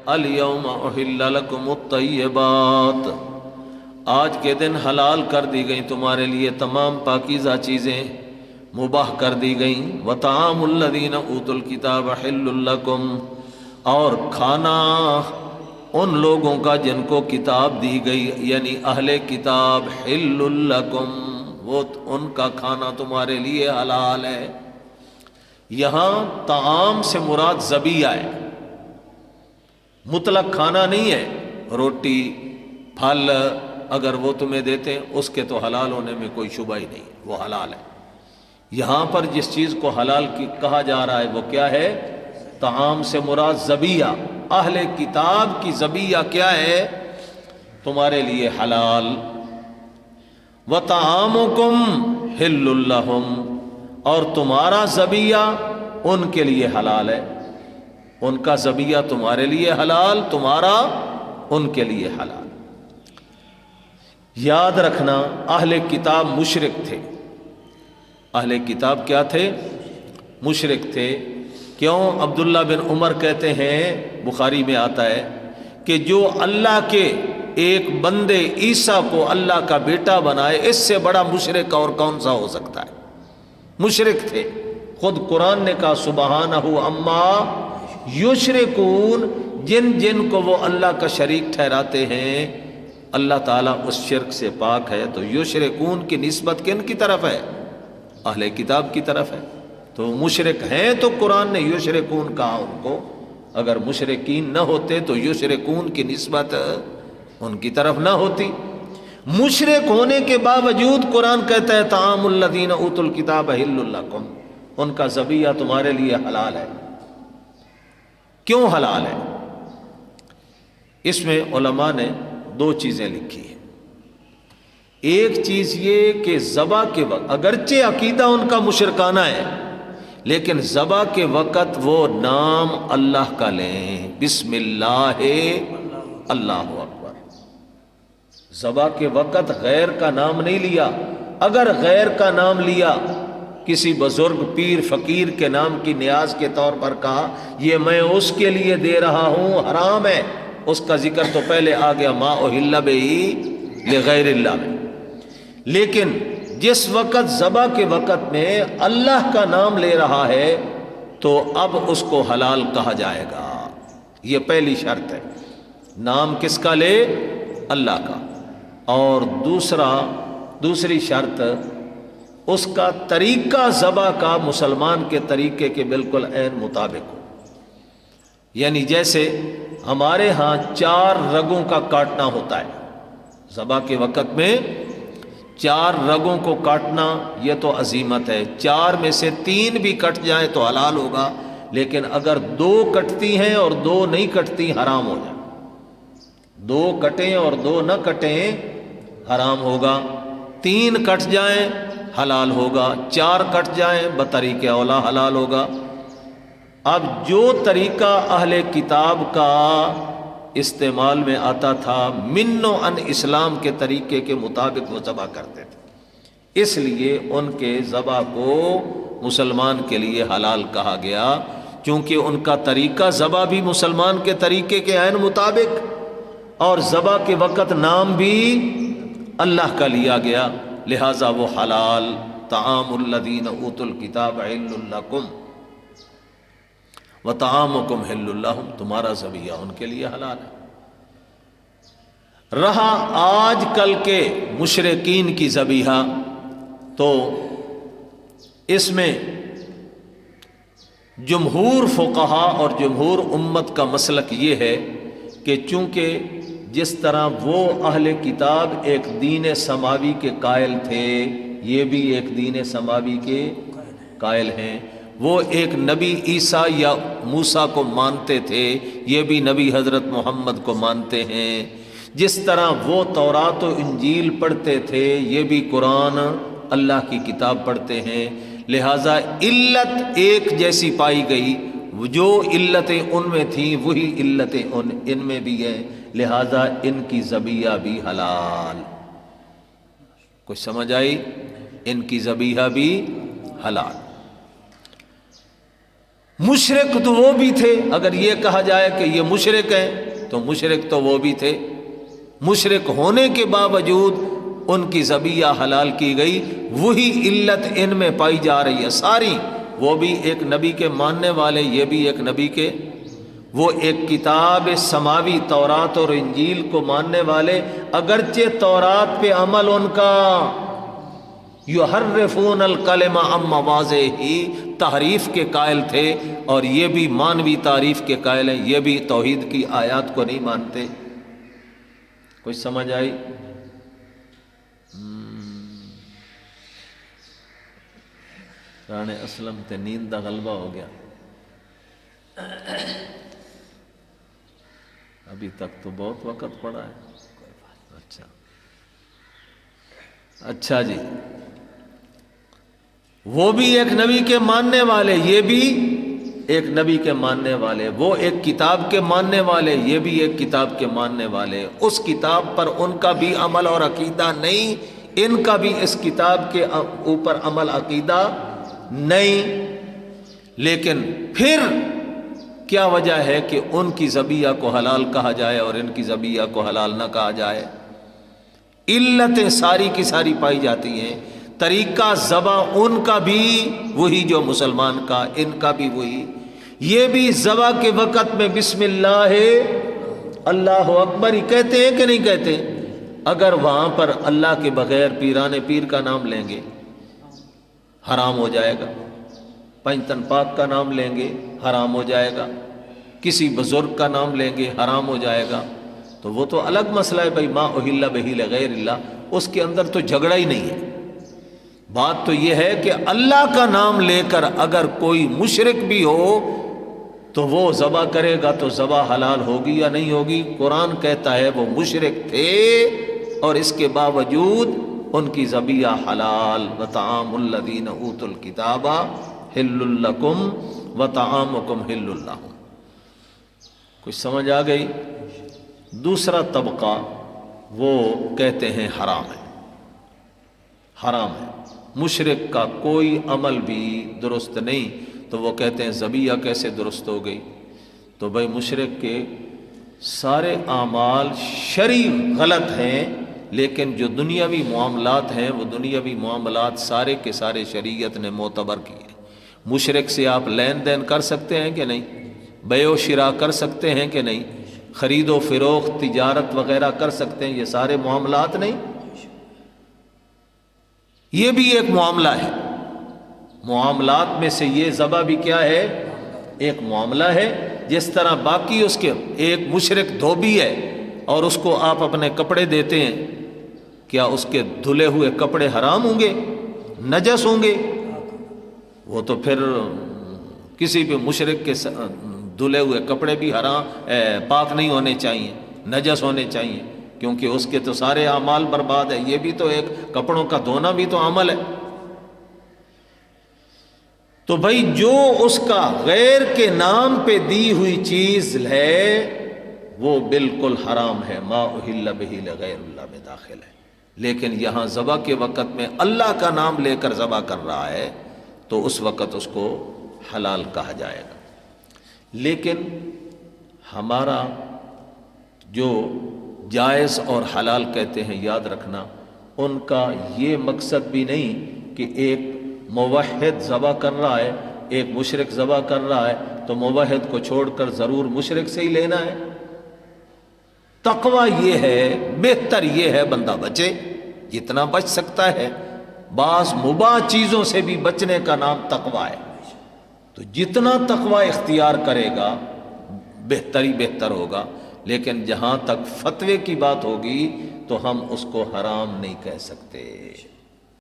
الیوم احل لکم الطیبات، آج کے دن حلال کر دی گئیں تمہارے لیے تمام پاکیزہ چیزیں، مباح کر دی گئیں۔ وطعام الذین اوتوا الکتاب حل لکم، اور کھانا ان لوگوں کا جن کو کتاب دی گئی یعنی اہل کتاب، حل لکم، وہ ان کا کھانا تمہارے لیے حلال ہے۔ یہاں طعام سے مراد ذبیحہ ہے، مطلق کھانا نہیں ہے۔ روٹی پھل اگر وہ تمہیں دیتے ہیں اس کے تو حلال ہونے میں کوئی شبہ ہی نہیں، وہ حلال ہے۔ یہاں پر جس چیز کو حلال کہا جا رہا ہے وہ کیا ہے؟ طعام سے مراد ذبیحہ، اہل کتاب کی ذبیحہ کیا ہے؟ تمہارے لیے حلال۔ وطعامکم حل لہم، اور تمہارا ذبیحہ ان کے لیے حلال ہے، ان کا ذبیحہ تمہارے لیے حلال، تمہارا ان کے لیے حلال۔ یاد رکھنا اہل کتاب مشرک تھے، اہل کتاب کیا تھے؟ مشرک تھے۔ کیوں؟ عبداللہ بن عمر کہتے ہیں، بخاری میں آتا ہے کہ جو اللہ کے ایک بندے عیسیٰ کو اللہ کا بیٹا بنائے، اس سے بڑا مشرک اور کون سا ہو سکتا ہے؟ مشرک تھے۔ خود قرآن نے کہا سبحانہ عما یشرکون، جن جن کو وہ اللہ کا شریک ٹھہراتے ہیں اللہ تعالیٰ اس شرک سے پاک ہے۔ تو یشرکون کی نسبت کن کی طرف ہے؟ اہل کتاب کی طرف ہے۔ تو مشرک ہیں تو قرآن نے یشرکون کہا ان کو، اگر مشرکین نہ ہوتے تو یشرکون کی نسبت ان کی طرف نہ ہوتی۔ مشرک ہونے کے باوجود قرآن کہتا ہے طعام الذین اوتوا الکتاب حل لکم، ان کا ذبیحہ تمہارے لیے حلال ہے۔ کیوں حلال ہے؟ اس میں علماء نے دو چیزیں لکھی ہیں۔ ایک چیز یہ کہ ذبح کے وقت اگرچہ عقیدہ ان کا مشرکانہ ہے، لیکن ذبح کے وقت وہ نام اللہ کا لیں، بسم اللہ اللہ اکبر۔ ذبح کے وقت غیر کا نام نہیں لیا۔ اگر غیر کا نام لیا، کسی بزرگ پیر فقیر کے نام کی نیاز کے طور پر کہا یہ میں اس کے لیے دے رہا ہوں، حرام ہے، اس کا ذکر تو پہلے آ گیا ما احل بہ لغیر اللہ میں۔ لیکن جس وقت ذبح کے وقت میں اللہ کا نام لے رہا ہے تو اب اس کو حلال کہا جائے گا، یہ پہلی شرط ہے۔ نام کس کا لے؟ اللہ کا۔ اور دوسری شرط اس کا طریقہ ذبح کا مسلمان کے طریقے کے بالکل عین مطابق ہو۔ یعنی جیسے ہمارے ہاں 4 رگوں کا کاٹنا ہوتا ہے، ذبح کے وقت میں 4 رگوں کو کاٹنا یہ تو عزیمت ہے۔ 4 میں سے 3 بھی کٹ جائیں تو حلال ہوگا، لیکن اگر 2 کٹتی ہیں اور 2 نہیں کٹتی حرام ہو جائے۔ 2 کٹیں اور 2 نہ کٹیں حرام ہوگا، 3 کٹ جائیں حلال ہوگا، 4 کٹ جائیں بطریق اولا حلال ہوگا۔ اب جو طریقہ اہل کتاب کا استعمال میں آتا تھا من و ان اسلام کے طریقے کے مطابق وہ ذبح کرتے تھے، اس لیے ان کے ذبح کو مسلمان کے لیے حلال کہا گیا، چونکہ ان کا طریقہ ذبح بھی مسلمان کے طریقے کے عین مطابق، اور ذبح کے وقت نام بھی اللہ کا لیا گیا، لہذا وہ حلال۔ طعام الذین اوتوا الکتاب حل لکم وطعامکم حل لہم، تمہارا ذبیحہ ان کے لیے حلال ہے۔ رہا آج کل کے مشرکین کی ذبیحہ، تو اس میں جمہور فقہا اور جمہور امت کا مسلک یہ ہے کہ چونکہ جس طرح وہ اہل کتاب ایک دین سماوی کے قائل تھے، یہ بھی ایک دین سماوی کے قائل ہیں، وہ ایک نبی عیسیٰ یا موسیٰ کو مانتے تھے، یہ بھی نبی حضرت محمد کو مانتے ہیں۔ جس طرح وہ تورات و انجیل پڑھتے تھے، یہ بھی قرآن اللہ کی کتاب پڑھتے ہیں، لہٰذا علت ایک جیسی پائی گئی، جو علتیں ان میں تھیں وہی علتیں ان میں بھی ہیں، لہٰذا ان کی ذبیحہ بھی حلال۔ کچھ سمجھ آئی؟ ان کی ذبیحہ بھی حلال۔ مشرک تو وہ بھی تھے، اگر یہ کہا جائے کہ یہ مشرک ہیں تو مشرک تو وہ بھی تھے، مشرک ہونے کے باوجود ان کی ذبیحہ حلال کی گئی، وہی علت ان میں پائی جا رہی ہے ساری، وہ بھی ایک نبی کے ماننے والے، یہ بھی ایک نبی کے، وہ ایک کتاب سماوی تورات اور انجیل کو ماننے والے، اگرچہ تورات پہ عمل ان کا یحرفون الکلم عن مواضعہ، تحریف کے قائل تھے، اور یہ بھی مانوی تعریف کے قائل ہیں، یہ بھی توحید کی آیات کو نہیں مانتے۔ کچھ سمجھ آئی؟ رانے اسلم تے نیند دا غلبہ ہو گیا، ابھی تک تو بہت وقت پڑا ہے۔ اچھا جی، وہ بھی ایک نبی کے ماننے والے، یہ بھی ایک نبی کے ماننے والے، وہ ایک کتاب کے ماننے والے، یہ بھی ایک کتاب کے ماننے والے، اس کتاب پر ان کا بھی عمل اور عقیدہ نہیں، ان کا بھی اس کتاب کے اوپر عمل عقیدہ نہیں، لیکن پھر کیا وجہ ہے کہ ان کی ذبیحہ کو حلال کہا جائے اور ان کی ذبیحہ کو حلال نہ کہا جائے؟ علتیں ساری کی ساری پائی جاتی ہیں، طریقہ ذبح ان کا بھی وہی جو مسلمان کا، ان کا بھی وہی، یہ بھی ذبح کے وقت میں بسم اللہ اللہ اکبر ہی کہتے ہیں کہ نہیں کہتے؟ اگر وہاں پر اللہ کے بغیر پیران پیر کا نام لیں گے حرام ہو جائے گا، پنجتن پاک کا نام لیں گے حرام ہو جائے گا، کسی بزرگ کا نام لیں گے حرام ہو جائے گا، تو وہ تو الگ مسئلہ ہے بھائی، ما اہل بہ لغیر اللہ، اس کے اندر تو جھگڑا ہی نہیں ہے۔ بات تو یہ ہے کہ اللہ کا نام لے کر اگر کوئی مشرک بھی ہو تو وہ ذبح کرے گا تو ذبح حلال ہوگی یا نہیں ہوگی؟ قرآن کہتا ہے وہ مشرک تھے اور اس کے باوجود ان کی ذبیحہ حلال، وطعام الذین اوتوا الکتاب حل لکم وطعامکم حل لہم۔ کچھ سمجھ آ گئی؟ دوسرا طبقہ وہ کہتے ہیں حرام ہے، حرام ہے، مشرک کا کوئی عمل بھی درست نہیں، تو وہ کہتے ہیں ذبیحہ کیسے درست ہو گئی؟ تو بھائی مشرک کے سارے اعمال شرعی غلط ہیں، لیکن جو دنیاوی معاملات ہیں وہ دنیاوی معاملات سارے کے سارے شریعت نے معتبر کیے۔ مشرک سے آپ لین دین کر سکتے ہیں کہ نہیں؟ بیع و شراء کر سکتے ہیں کہ نہیں؟ خرید و فروخت، تجارت وغیرہ کر سکتے ہیں، یہ سارے معاملات نہیں؟ یہ بھی ایک معاملہ ہے، معاملات میں سے یہ ذبح بھی کیا ہے؟ ایک معاملہ ہے۔ جس طرح باقی اس کے ایک مشرک دھوبی ہے اور اس کو آپ اپنے کپڑے دیتے ہیں، کیا اس کے دھلے ہوئے کپڑے حرام ہوں گے، نجس ہوں گے؟ وہ تو پھر کسی بھی مشرک کے دھلے ہوئے کپڑے بھی پاک نہیں ہونے چاہیے، نجس ہونے چاہیے، کیونکہ اس کے تو سارے اعمال برباد ہیں۔ یہ بھی تو ایک کپڑوں کا دھونا بھی تو عمل ہے۔ تو بھائی جو اس کا غیر کے نام پہ دی ہوئی چیز ہے وہ بالکل حرام ہے، ما اہل بہ لغیر اللہ میں داخل ہے، لیکن یہاں ذبح کے وقت میں اللہ کا نام لے کر ذبح کر رہا ہے تو اس وقت اس کو حلال کہا جائے گا۔ لیکن ہمارا جو جائز اور حلال کہتے ہیں، یاد رکھنا ان کا یہ مقصد بھی نہیں کہ ایک موحد ذبح کر رہا ہے، ایک مشرک ذبح کر رہا ہے تو موحد کو چھوڑ کر ضرور مشرک سے ہی لینا ہے۔ تقوی یہ ہے، بہتر یہ ہے بندہ بچے جتنا بچ سکتا ہے، بعض مباح چیزوں سے بھی بچنے کا نام تقوی ہے، تو جتنا تقوی اختیار کرے گا بہتر ہی بہتر ہوگا۔ لیکن جہاں تک فتوے کی بات ہوگی تو ہم اس کو حرام نہیں کہہ سکتے۔